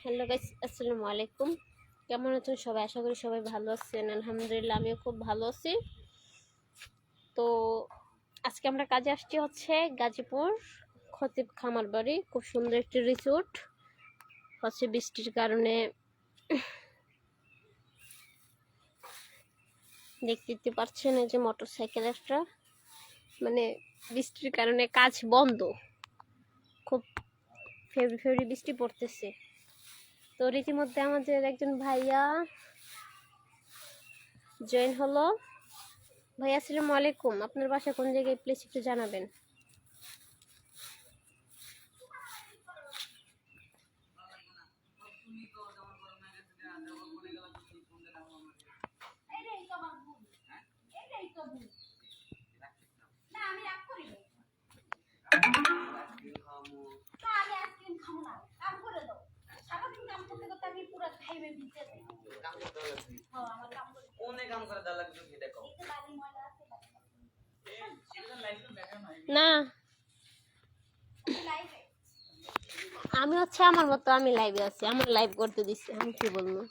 Hello guys, আসসালামু আলাইকুম। কেমন আছেন সবাই? আশা করি সবাই ভালো আছেন। আলহামদুলিল্লাহ, আমিও খুব ভালো আছি। তো আজকে আমরা কাজে আসছি হচ্ছে গাজীপুর খতিব খামার বাড়ি। খুব সুন্দর একটি রিসোর্ট হচ্ছে। বৃষ্টির কারণে দেখতে পাচ্ছেন এই যে মোটরসাইকেল একটা, মানে বৃষ্টির কারণে কাজ বন্ধ। খুব ফেরি বৃষ্টি পড়তেছে। তো রীতিমধ্যে আমাদের একজন ভাইয়া জয়েন হলো। ভাইয়া আসসালামু আলাইকুম, আপনার বাসা কোন জায়গায় প্লিজ একটু জানাবেন। না, আমি হচ্ছে আমার মতো, আমি লাইভে আছি, আমার লাইভ করতে দিচ্ছি, আমি কি বলবো।